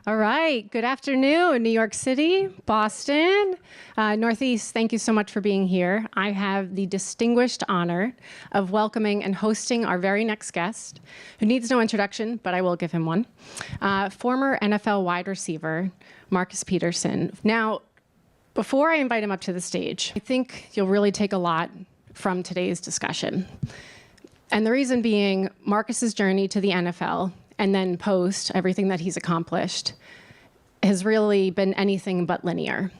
All right. Good afternoon, New York City, Boston, Northeast. Thank you so much for being here. I have the distinguished honor of welcoming and hosting our very next guest, who needs no introduction, but I will give him one. Former NFL wide receiver, Marcus Peterson. Now, before I invite him up to the stage, I think you'll really take a lot from today's discussion. And the reason being, Marcus's journey to the NFL and then post everything that he's accomplished has really been anything but linear.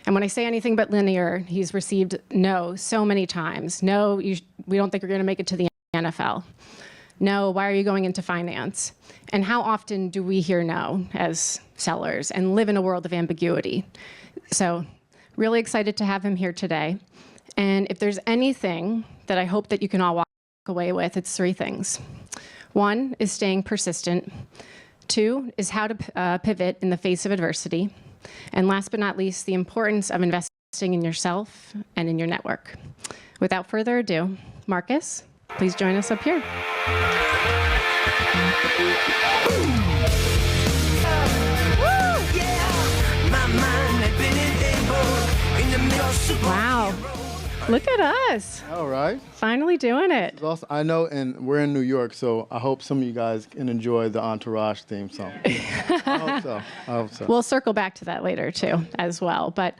And when I say anything but linear, he's received no so many times. No, we don't think you're going to make it to the NFL. No, why are you going into finance? And how often do we hear no as sellers and live in a world of ambiguity? So really excited to have him here today. And if there's anything that I hope that you can all walk away with, it's three things. One is staying persistent. Two is how to pivot in the face of adversity. And last but not least, the importance of investing in yourself and in your network. Without further ado, Marcus, please join us up here. Wow. Look at us. All right. Finally doing it. Also, I know, and we're in New York, so I hope some of you guys can enjoy the Entourage theme song. I hope so. We'll circle back to that later, too, as well. But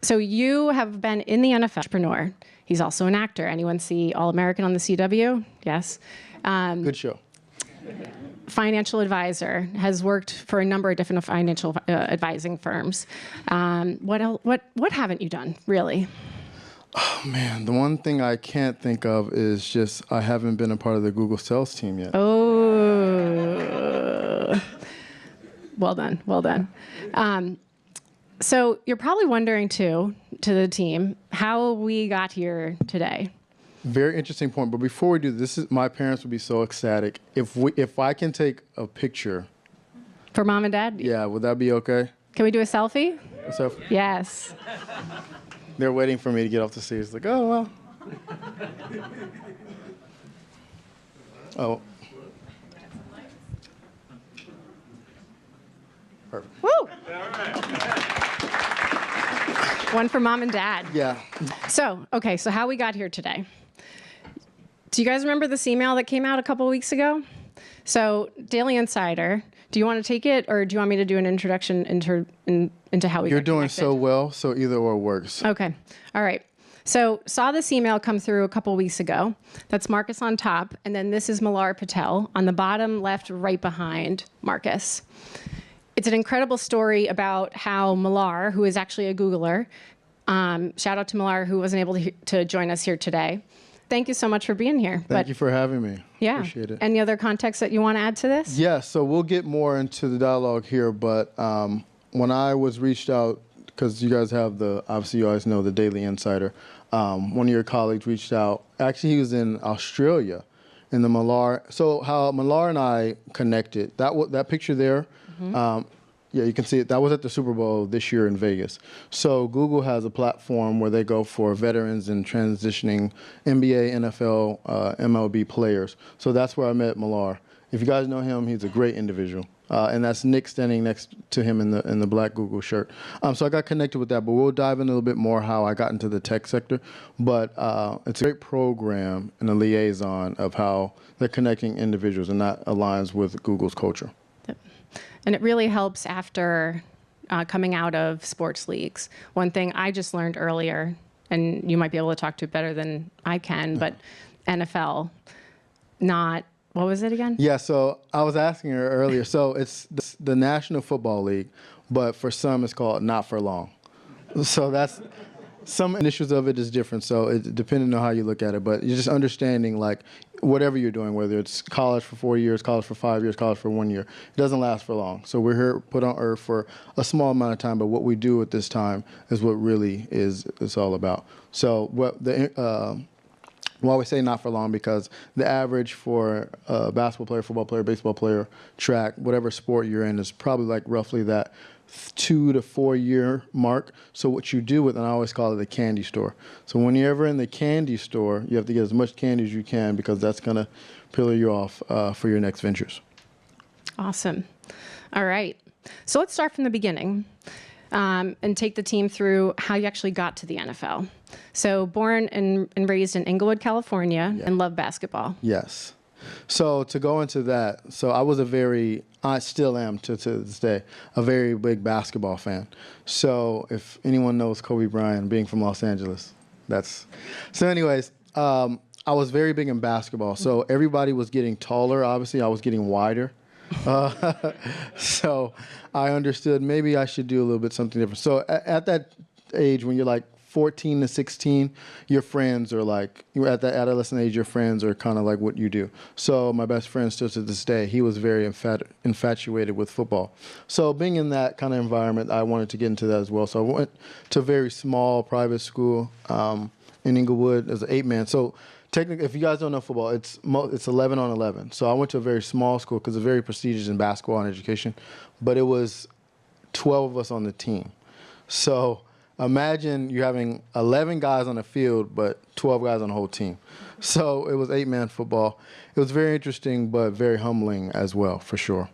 so you have been in the NFL entrepreneur. He's also an actor. Anyone see All-American on the CW? Yes. Good show. Financial advisor, has worked for a number of different financial advising firms. What haven't you done, really? Oh, man, the one thing I can't think of is just I haven't been a part of the Google sales team yet. Oh, well done, well done. So you're probably wondering, too, to the team, how we got here today. Very interesting point. But before we do this, my parents would be so ecstatic if I can take a picture. For mom and dad? Yeah, would that be okay? Can we do a selfie? A selfie? Yes. They're waiting for me to get off the stage. It's like, oh, well. Oh. Perfect. Woo! One for mom and dad. Yeah. So how we got here today. Do you guys remember this email that came out a couple of weeks ago? So Daily Insider, do you want to take it, or do you want me to do an introduction into how we You're got doing connected? so well, so either or works. Okay. All right. So saw this email come through a couple weeks ago. That's Marcus on top, and then this is Malar Patel on the bottom left, right behind Marcus. It's an incredible story about how Malar, who is actually a Googler, shout out to Malar, who wasn't able to join us here today. Thank you so much for being here. Thank you for having me. Yeah. Appreciate it. Any other context that you want to add to this? Yeah, so we'll get more into the dialogue here, but when I was reached out, because you guys have obviously you guys know the Daily Insider, one of your colleagues reached out. Actually, he was in Australia, in the Malar. So how Malar and I connected, that picture there, yeah, you can see it. That was at the Super Bowl this year in Vegas. So Google has a platform where they go for veterans and transitioning NBA, NFL, MLB players. So that's where I met Malar. If you guys know him, he's a great individual. And that's Nick standing next to him in the black Google shirt. So I got connected with that, but we'll dive in a little bit more how I got into the tech sector. But it's a great program and a liaison of how they're connecting individuals, and that aligns with Google's culture. And it really helps after coming out of sports leagues. One thing I just learned earlier, and you might be able to talk to it better than I can, but NFL, not, what was it again? Yeah, so I was asking her earlier. So it's the National Football League, but for some it's called Not For Long. So that's, some initials of it is different, so it depending on how you look at it. But you're just understanding, like, whatever you're doing, whether it's college for 4 years, college for 5 years, college for 1 year, it doesn't last for long. So we're here, put on earth for a small amount of time, but what we do at this time is what really it's all about. So why we say not for long, because the average for a basketball player, football player, baseball player, track, whatever sport you're in, is probably like roughly that 2 to 4 year mark. So what you do with, and I always call it a candy store. So when you're ever in the candy store, you have to get as much candy as you can, because that's going to pillar you off for your next ventures. Awesome. All right. So let's start from the beginning and take the team through how you actually got to the NFL. So born and raised in Inglewood, California, and love basketball. Yes. So to go into that, so I still am to this day, a very big basketball fan. So if anyone knows Kobe Bryant, being from Los Angeles, so anyways, I was very big in basketball. So everybody was getting taller. Obviously, I was getting wider. So I understood maybe I should do a little bit something different. So at that age, when you're like 14 to 16, your friends are like, you're at that adolescent age, your friends are kind of like what you do. So my best friend still to this day, he was very infatuated with football. So being in that kind of environment, I wanted to get into that as well. So I went to a very small private school in Inglewood as an 8-man. So technically, if you guys don't know football, it's 11 on 11. So I went to a very small school because it's very prestigious in basketball and education, but it was 12 of us on the team. So imagine you having 11 guys on the field, but 12 guys on the whole team. So it was 8-man football. It was very interesting, but very humbling as well, for sure.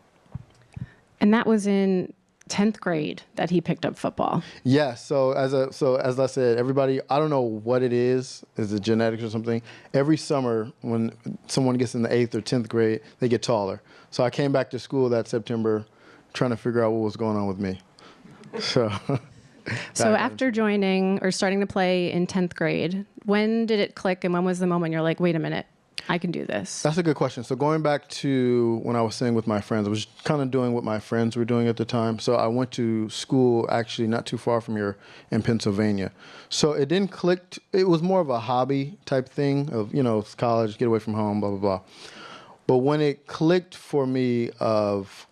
And that was in 10th grade that he picked up football. Yes. So as I said, everybody, I don't know what it is it genetics or something? Every summer when someone gets in the 8th or 10th grade, they get taller. So I came back to school that September trying to figure out what was going on with me. So after joining or starting to play in 10th grade, when did it click and when was the moment you're like, wait a minute, I can do this? That's a good question. So going back to when I was staying with my friends, I was kind of doing what my friends were doing at the time. So I went to school actually not too far from here in Pennsylvania. So it didn't click. It was more of a hobby type thing of, it's college, get away from home, blah, blah, blah. But when it clicked for me of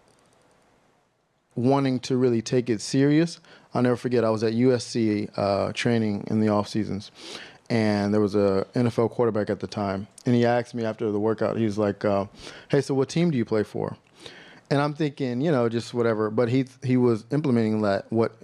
wanting to really take it serious, I'll never forget, I was at USC training in the off seasons. And there was a NFL quarterback at the time. And he asked me after the workout, he was like, hey, so what team do you play for? And I'm thinking, just whatever. But he was implementing that, what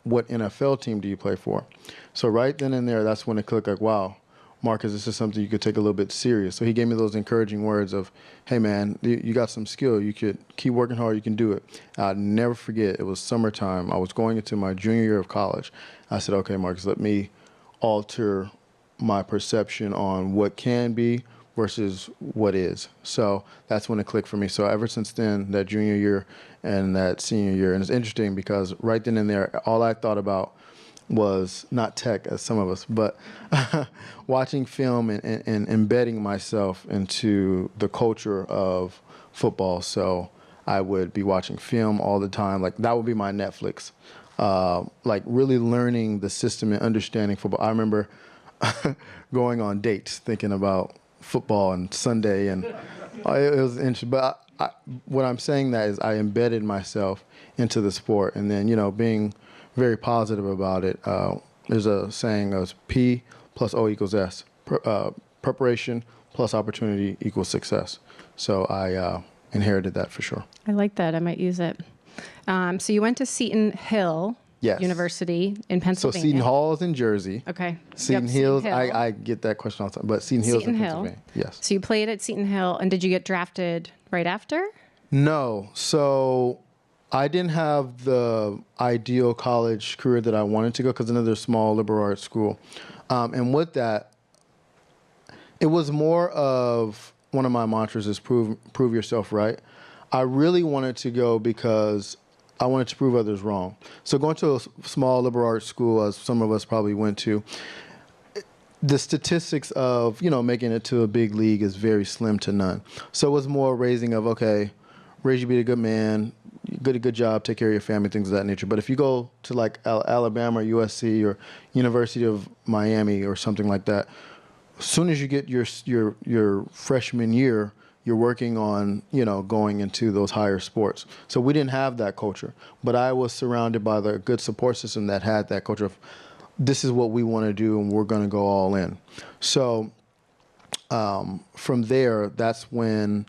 NFL team do you play for? So right then and there, that's when it clicked like, wow, Marcus, this is something you could take a little bit serious. So he gave me those encouraging words of, hey, man, you got some skill. You could keep working hard. You can do it. I'll never forget, it was summertime. I was going into my junior year of college. I said, okay, Marcus, let me alter my perception on what can be versus what is. So that's when it clicked for me. So ever since then, that junior year and that senior year, and it's interesting because right then and there, all I thought about was not tech as some of us, but watching film and embedding myself into the culture of football. So I would be watching film all the time. Like that would be my Netflix. Like really learning the system and understanding football. I remember going on dates thinking about football and Sunday, and it was interesting. But what I'm saying that is I embedded myself into the sport, and then being very positive about it. There's a saying of P plus O equals S. Preparation plus opportunity equals success. So I inherited that for sure. I like that. I might use it. So you went to Seton Hill University in Pennsylvania. So Seton Hall is in Jersey. Okay. Seton Hill. I get that question all the time, but Seton Hill is in Pennsylvania. Yes. So you played at Seton Hill, and did you get drafted right after? No. So I didn't have the ideal college career that I wanted to go because another small liberal arts school. And with that, it was more of one of my mantras is prove yourself right. I really wanted to go because I wanted to prove others wrong. So going to a small liberal arts school, as some of us probably went to, the statistics of, making it to a big league is very slim to none. So it was more raising of, okay, raise you to be a good man, get a good job, take care of your family, things of that nature. But if you go to like Alabama or USC or University of Miami or something like that, as soon as you get your freshman year, you're working on, going into those higher sports. So we didn't have that culture, but I was surrounded by the good support system that had that culture of this is what we want to do and we're going to go all in. So from there, that's when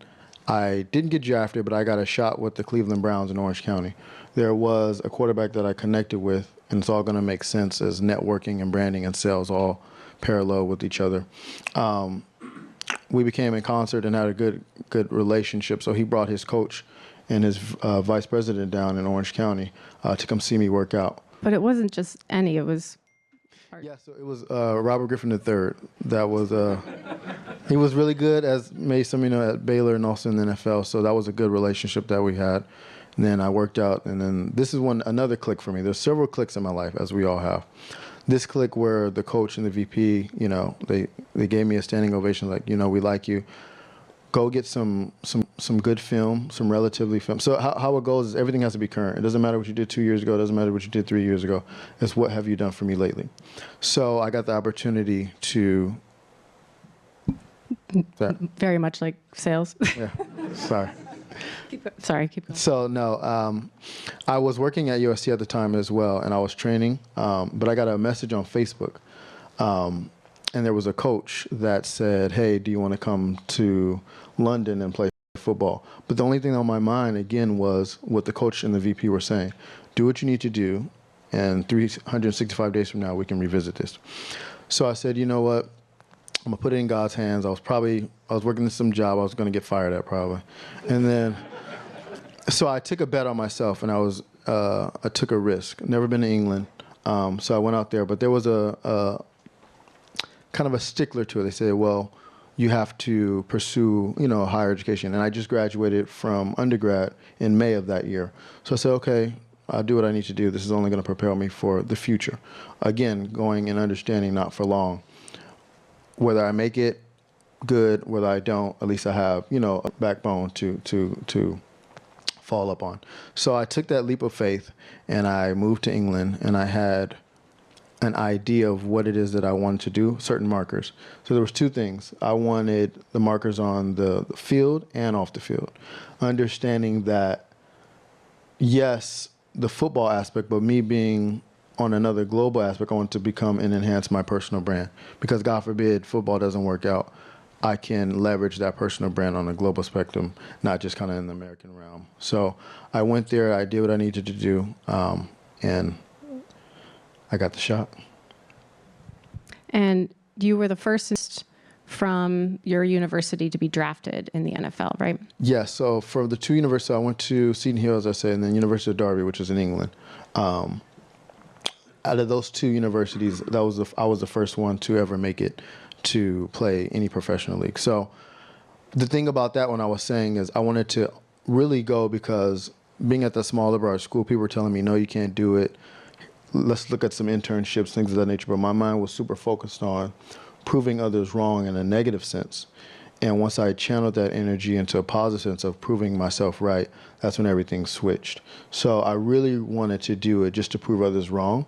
I didn't get drafted, but I got a shot with the Cleveland Browns in Orange County. There was a quarterback that I connected with, and it's all going to make sense as networking and branding and sales all parallel with each other. We became in concert and had a good relationship. So he brought his coach and his vice president down in Orange County to come see me work out. But it wasn't just any, it was... Yeah, so it was Robert Griffin III. That was he was really good, as made some, at Baylor and also in the NFL. So that was a good relationship that we had. And then I worked out, and then this is another click for me. There's several clicks in my life, as we all have. This click where the coach and the VP, they gave me a standing ovation, like, we like you. Go get some good film, some relatively film. So how it goes is everything has to be current. It doesn't matter what you did 2 years ago. It doesn't matter what you did 3 years ago. It's what have you done for me lately. So I got the opportunity to... Very much like sales. Yeah, sorry. Keep going. So no, I was working at USC at the time as well, and I was training, but I got a message on Facebook. And there was a coach that said, hey, do you want to come to London and play football? But the only thing on my mind, again, was what the coach and the VP were saying. Do what you need to do, and 365 days from now, we can revisit this. So I said, you know what? I'm going to put it in God's hands. I was working in some job I was going to get fired at probably. And then, so I took a bet on myself, and I took a risk. Never been to England. So I went out there, but there was a kind of a stickler to it. They said, well, you have to pursue, higher education. And I just graduated from undergrad in May of that year. So I said, okay, I'll do what I need to do. This is only going to prepare me for the future. Again, going and understanding not for long. Whether I make it, good. Whether I don't, at least I have, a backbone to fall up on. So I took that leap of faith, and I moved to England, and I had an idea of what it is that I wanted to do, certain markers. So there was two things. I wanted the markers on the field and off the field. Understanding that, yes, the football aspect, but me being on another global aspect, I want to become and enhance my personal brand. Because God forbid football doesn't work out, I can leverage that personal brand on a global spectrum, not just kind of in the American realm. So I went there, I did what I needed to do, and I got the shot. And you were the first from your university to be drafted in the NFL, right? Yes. So for the two universities, I went to Seton Hill, as I said, and then University of Derby, which is in England. Out of those two universities, I was the first one to ever make it to play any professional league. So the thing about that one I was saying is I wanted to really go because being at the small liberal arts school, people were telling me, no, you can't do it. Let's look at some internships, things of that nature. But my mind was super focused on proving others wrong in a negative sense. And once I channeled that energy into a positive sense of proving myself right, that's when everything switched. So I really wanted to do it just to prove others wrong.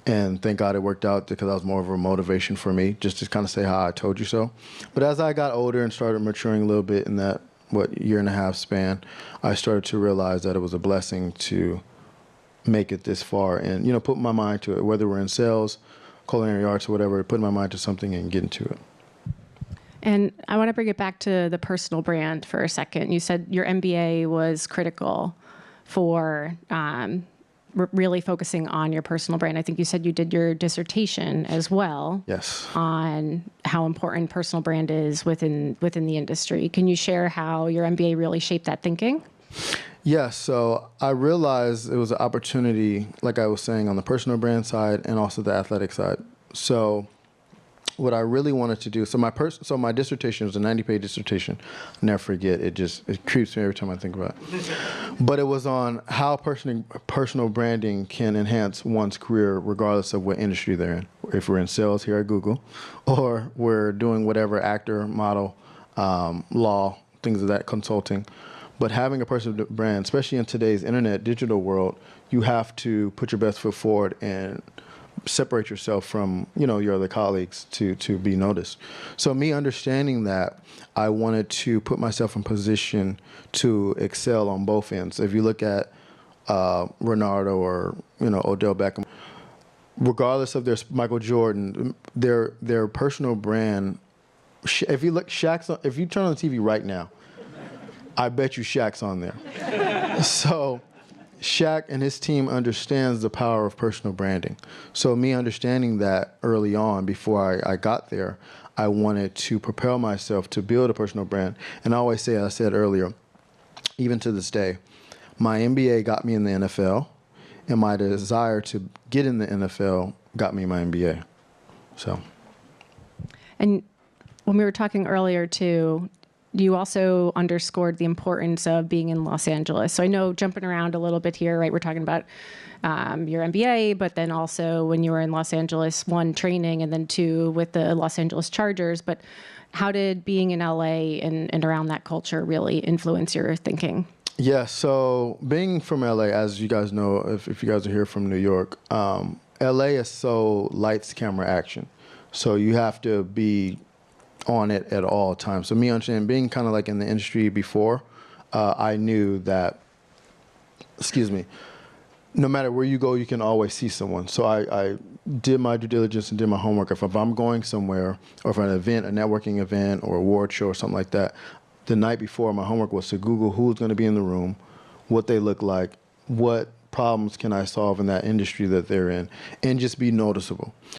And thank God it worked out because that was more of a motivation for me, just to kind of say how I told you so. But as I got older and started maturing a little bit in that, year and a half span, I started to realize that it was a blessing to make it this far and, put my mind to it, whether we're in sales, culinary arts, or whatever, put my mind to something and get into it. And I want to bring it back to the personal brand for a second. You said your MBA was critical for really focusing on your personal brand. I think you said you did your dissertation as well. Yes. On how important personal brand is within the industry. Can you share how your MBA really shaped that thinking? Yes. So I realized it was an opportunity, like I was saying, on the personal brand side and also the athletic side. So what I really wanted to do, so my dissertation was a 90-page dissertation. I'll never forget, it creeps me every time I think about it. But it was on how personal branding can enhance one's career regardless of what industry they're in. If we're in sales here at Google, or we're doing whatever, actor, model, law, things of that, consulting. But having a personal brand, especially in today's internet digital world, you have to put your best foot forward and separate yourself from, your other colleagues to be noticed. So me understanding that, I wanted to put myself in position to excel on both ends. If you look at Ronaldo or, Odell Beckham, regardless of their Michael Jordan, their personal brand, if you turn on the TV right now, I bet you Shaq's on there. So Shaq and his team understands the power of personal branding. So me understanding that early on, before I got there, I wanted to propel myself to build a personal brand. And I always say, as I said earlier, even to this day, My MBA got me in the NFL, and my desire to get in the NFL got me my MBA. So. And when we were talking earlier too, you also underscored the importance of being in Los Angeles. So I know, jumping around a little bit here, right? We're talking about your MBA, but then also when you were in Los Angeles, 1, training, and then 2, with the Los Angeles Chargers. But how did being in LA and around that culture really influence your thinking? Yeah, so being from LA, as you guys know, if you guys are here from New York, LA is so lights, camera, action. So you have to be on it at all times. So me understanding, being kind of like in the industry before, I knew that, no matter where you go, you can always see someone. So I did my due diligence and did my homework. If I'm going somewhere, or for an event, a networking event or award show or something like that, the night before, my homework was to Google who's going to be in the room, what they look like, what problems can I solve in that industry that they're in, and just be noticeable.